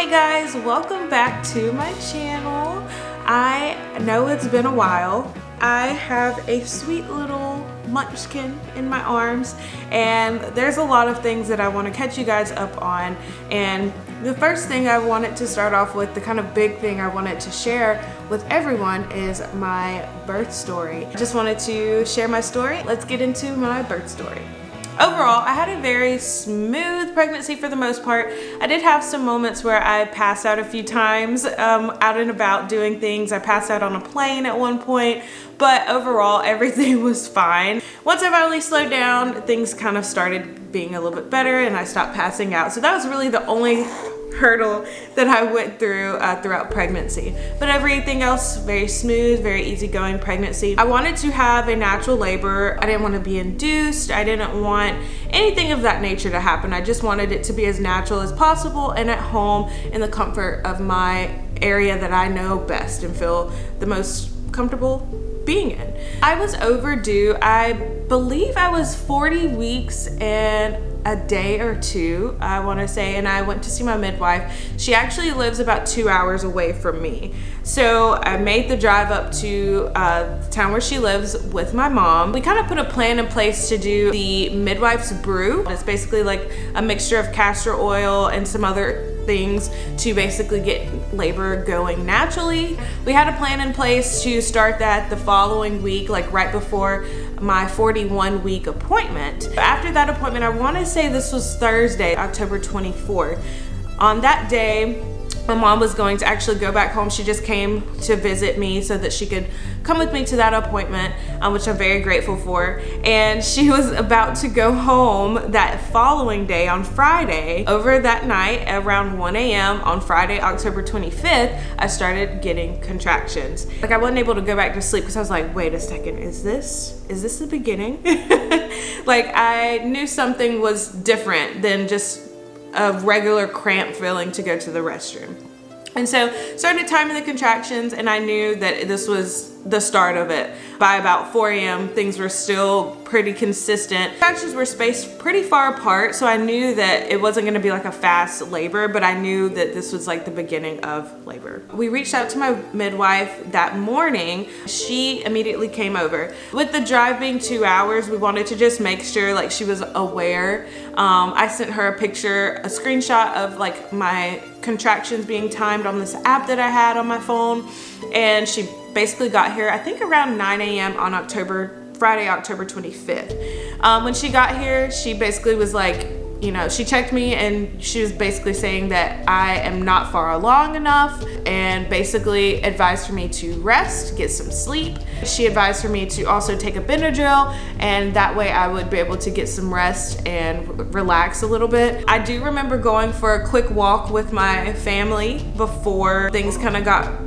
Hey guys, welcome back to my channel. I know it's been a while. I have a sweet little munchkin in my arms, and there's a lot of things that I want to catch you guys up on. And the first thing I wanted to start off with, the kind of big thing I wanted to share with everyone, is my birth story. I just wanted to share my story. Let's get into my birth story. Overall, I had a very smooth pregnancy for the most part. I did have some moments where I passed out a few times out and about doing things. I passed out on a plane at one point, but overall everything was fine. Once I finally slowed down, things kind of started being a little bit better and I stopped passing out. So that was really the only hurdle that I went through throughout pregnancy, but everything else very smooth, very easygoing pregnancy. I wanted to have a natural labor. I didn't want to be induced. I didn't want anything of that nature to happen. I just wanted it to be as natural as possible and at home in the comfort of my area that I know best and feel the most comfortable being in. I was overdue. I believe I was 40 weeks and a day or two, I want to say, and I went to see my midwife. She actually lives about 2 hours away from me. So I made the drive up to the town where she lives with my mom. We kind of put a plan in place to do the midwife's brew. It's basically like a mixture of castor oil and some other things to basically get labor going naturally. We had a plan in place to start that the following week, like right before my 41-week appointment. After that appointment, I want to say this was Thursday, October 24th. On that day, my mom was going to actually go back home. She just came to visit me so that she could come with me to that appointment, which I'm very grateful for. And she was about to go home that following day on Friday. Over that night, around 1 a.m. on Friday, October 25th, I started getting contractions. Like, I wasn't able to go back to sleep because I was like, wait a second, is this the beginning? Like, I knew something was different than just a regular cramp feeling to go to the restroom. And so started timing the contractions, and I knew that this was the start of it. By about 4 a.m. things were still pretty consistent. Contractions were spaced pretty far apart, so I knew that it wasn't going to be like a fast labor, but I knew that this was like the beginning of labor. We reached out to my midwife that morning. She immediately came over. With the drive being 2 hours, we wanted to just make sure like she was aware. I sent her a picture, a screenshot of like my contractions being timed on this app that I had on my phone, and she basically got here I think around 9 a.m. on Friday, October 25th. When she got here, she basically was like, you know, she checked me and she was basically saying that I am not far along enough and basically advised for me to rest, get some sleep. She advised for me to also take a Benadryl, and that way I would be able to get some rest and relax a little bit. I do remember going for a quick walk with my family before things kind of got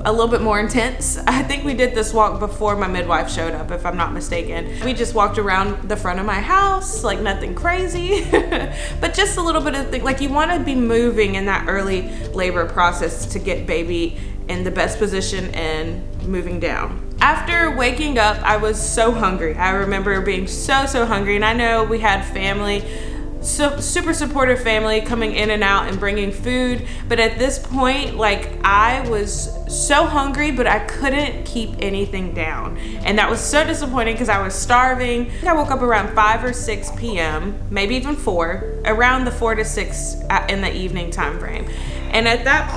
a little bit more intense. I think we did this walk before my midwife showed up, if I'm not mistaken. We just walked around the front of my house, like nothing crazy, but just a little bit of thing. Like, you want to be moving in that early labor process to get baby in the best position and moving down. After waking up, I was so hungry. I remember being so hungry, and I know we had family, so super supportive family coming in and out and bringing food, but at this point, like, I was so hungry, but I couldn't keep anything down, and that was so disappointing because I was starving. I woke up around 5 or 6 p.m., maybe even 4, around the 4 to 6 in the evening time frame. And at that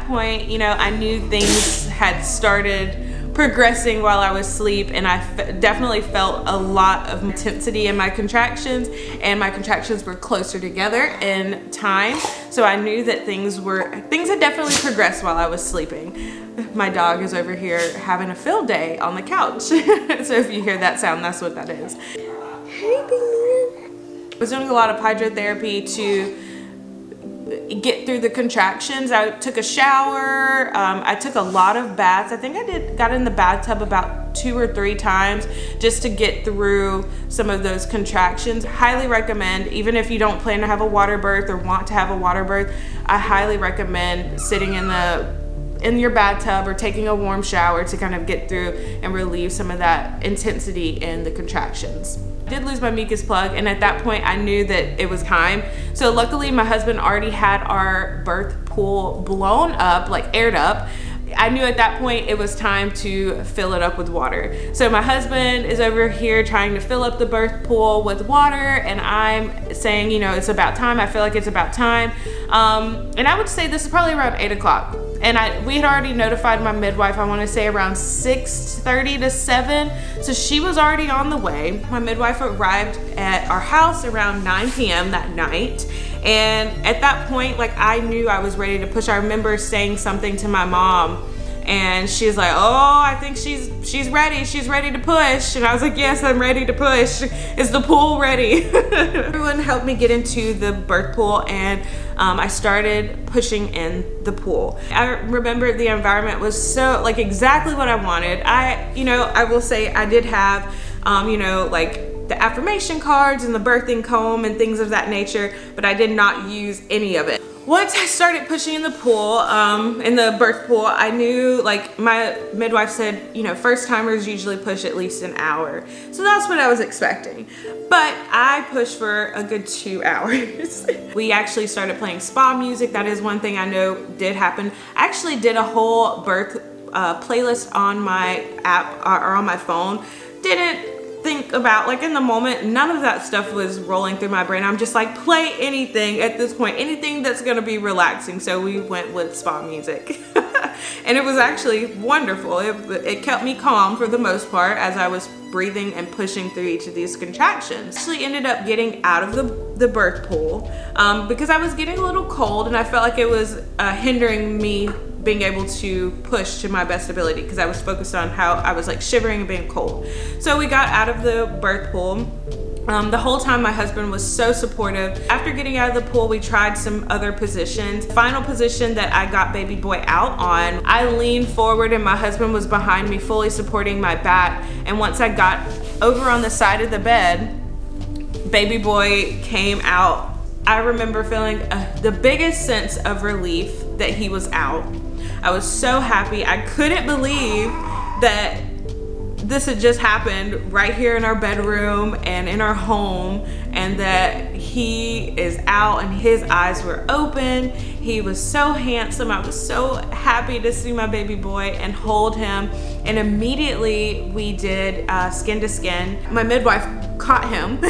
point, you know, I knew things had started progressing while I was asleep, and I definitely felt a lot of intensity in my contractions, and my contractions were closer together in time. So I knew that things had definitely progressed while I was sleeping. My dog is over here having a field day on the couch. So if you hear that sound, that's what that is. Hey, baby. I was doing a lot of hydrotherapy to get through the contractions. I took a shower. I took a lot of baths. I think I got in the bathtub about 2 or 3 times just to get through some of those contractions. Highly recommend, even if you don't plan to have a water birth or want to have a water birth, I highly recommend sitting in the in your bathtub or taking a warm shower to kind of get through and relieve some of that intensity in the contractions. I did lose my mucus plug, and at that point I knew that it was time. So luckily my husband already had our birth pool blown up, like aired up. I knew at that point it was time to fill it up with water. So my husband is over here trying to fill up the birth pool with water, and I'm saying, you know, it's about time. I feel like it's about time. And I would say this is probably around 8 o'clock. And we had already notified my midwife, I wanna say around 6:30 to 7. So she was already on the way. My midwife arrived at our house around 9 p.m. that night. And at that point, like, I knew I was ready to push. I remember saying something to my mom, and she's like, oh, I think she's ready to push. And I was like, yes, I'm ready to push. Is the pool ready? Everyone helped me get into the birth pool, and I started pushing in the pool. I remember the environment was so, like, exactly what I wanted. I will say I did have, like, the affirmation cards and the birthing comb and things of that nature, but I did not use any of it. Once I started pushing in the pool, in the birth pool, I knew, like, my midwife said, you know, first timers usually push at least an hour. So that's what I was expecting. But I pushed for a good 2 hours. We actually started playing spa music. That is one thing I know did happen. I actually did a whole birth playlist on my app or on my phone. Didn't think about, like, in the moment, none of that stuff was rolling through my brain. I'm just like, play anything at this point, anything that's gonna be relaxing. So we went with spa music. And it was actually wonderful. It kept me calm for the most part as I was breathing and pushing through each of these contractions. Actually ended up getting out of the birth pool because I was getting a little cold, and I felt like it was hindering me being able to push to my best ability because I was focused on how I was, like, shivering and being cold. So we got out of the birth pool. The whole time my husband was so supportive. After getting out of the pool, we tried some other positions. Final position that I got baby boy out on, I leaned forward and my husband was behind me, fully supporting my back. And once I got over on the side of the bed, baby boy came out. I remember feeling the biggest sense of relief that he was out. I was so happy. I couldn't believe that this had just happened right here in our bedroom and in our home, and that he is out and his eyes were open. He was so handsome. I was so happy to see my baby boy and hold him. And immediately we did skin to skin. My midwife caught him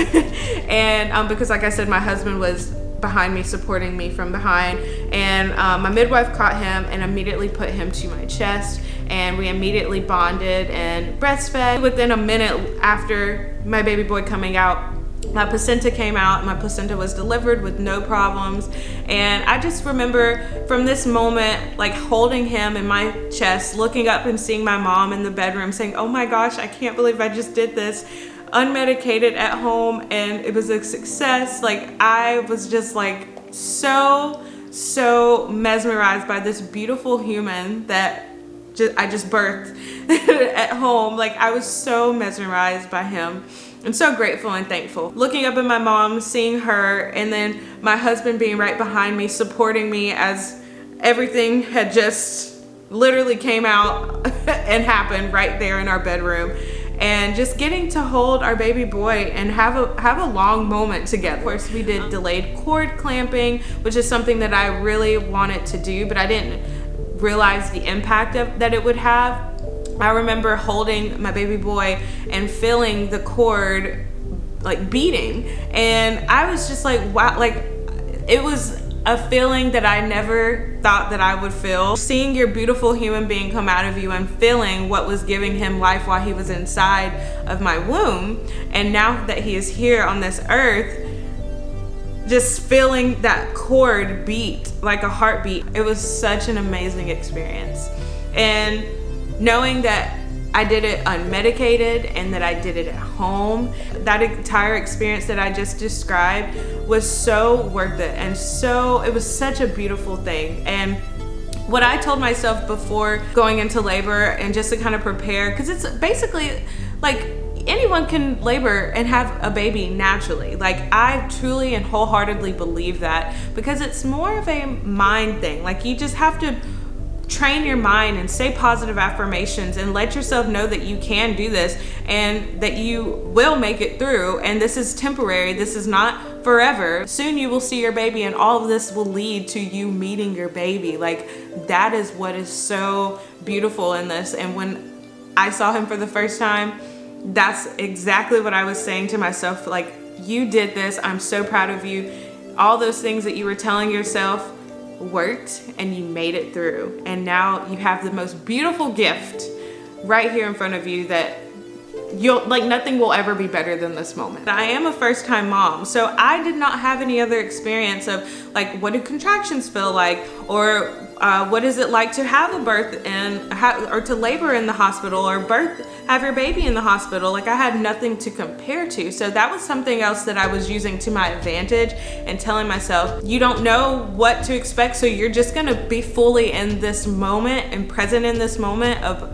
and because, like I said, my husband was behind me, supporting me from behind, and my midwife caught him and immediately put him to my chest, and we immediately bonded and breastfed. Within a minute after my baby boy coming out, my placenta came out. My placenta was delivered with no problems, and I just remember from this moment, like, holding him in my chest, looking up and seeing my mom in the bedroom saying, oh my gosh, I can't believe I just did this. Unmedicated at home, and it was a success. Like, I was just, like, so mesmerized by this beautiful human that I just birthed at home. Like, I was so mesmerized by him and so grateful and thankful. Looking up at my mom, seeing her, and then my husband being right behind me, supporting me as everything had just literally came out and happened right there in our bedroom. And just getting to hold our baby boy and have a long moment together. Of course, we did delayed cord clamping, which is something that I really wanted to do, but I didn't realize the impact that it would have. I remember holding my baby boy and feeling the cord, like, beating, and I was just like, wow, like, it was a feeling that I never thought that I would feel. Seeing your beautiful human being come out of you and feeling what was giving him life while he was inside of my womb, and now that he is here on this earth, just feeling that cord beat like a heartbeat. It was such an amazing experience. And knowing that I did it unmedicated and that I did it at home, that entire experience that I just described was so worth it, and it was such a beautiful thing. And what I told myself before going into labor, and just to kind of prepare, because it's basically like anyone can labor and have a baby naturally. Like, I truly and wholeheartedly believe that, because it's more of a mind thing. Like, you just have to train your mind and say positive affirmations and let yourself know that you can do this and that you will make it through. And this is temporary. This is not forever. Soon you will see your baby, and all of this will lead to you meeting your baby. Like, that is what is so beautiful in this. And when I saw him for the first time, that's exactly what I was saying to myself. Like, you did this. I'm so proud of you. All those things that you were telling yourself worked, and you made it through. And now you have the most beautiful gift right here in front of you that you'll, like, nothing will ever be better than this moment. I am a first-time mom, so I did not have any other experience of, like, what do contractions feel like, or what is it like to have a birth or to labor in the hospital, or have your baby in the hospital. Like, I had nothing to compare to. So that was something else that I was using to my advantage and telling myself, you don't know what to expect, so you're just gonna be fully in this moment and present in this moment of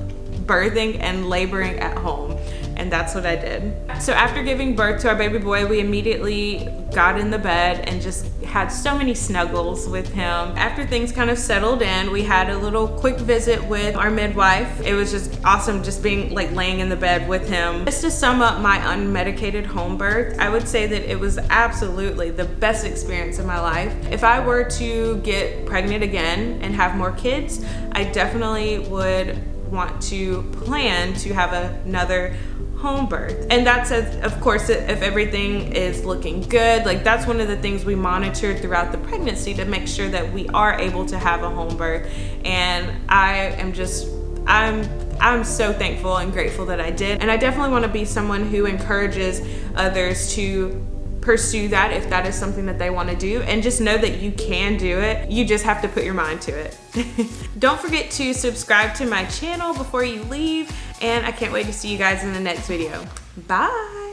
birthing and laboring at home. And that's what I did. So after giving birth to our baby boy, we immediately got in the bed and just had so many snuggles with him. After things kind of settled in, we had a little quick visit with our midwife. It was just awesome just being like laying in the bed with him. Just to sum up my unmedicated home birth, I would say that it was absolutely the best experience of my life. If I were to get pregnant again and have more kids, I definitely would want to plan to have another home birth. And that's, of course, if everything is looking good. Like, that's one of the things we monitor throughout the pregnancy to make sure that we are able to have a home birth. And I'm so thankful and grateful that I did. And I definitely want to be someone who encourages others to pursue that if that is something that they want to do, and just know that you can do it. You just have to put your mind to it. Don't forget to subscribe to my channel before you leave, and I can't wait to see you guys in the next video. Bye.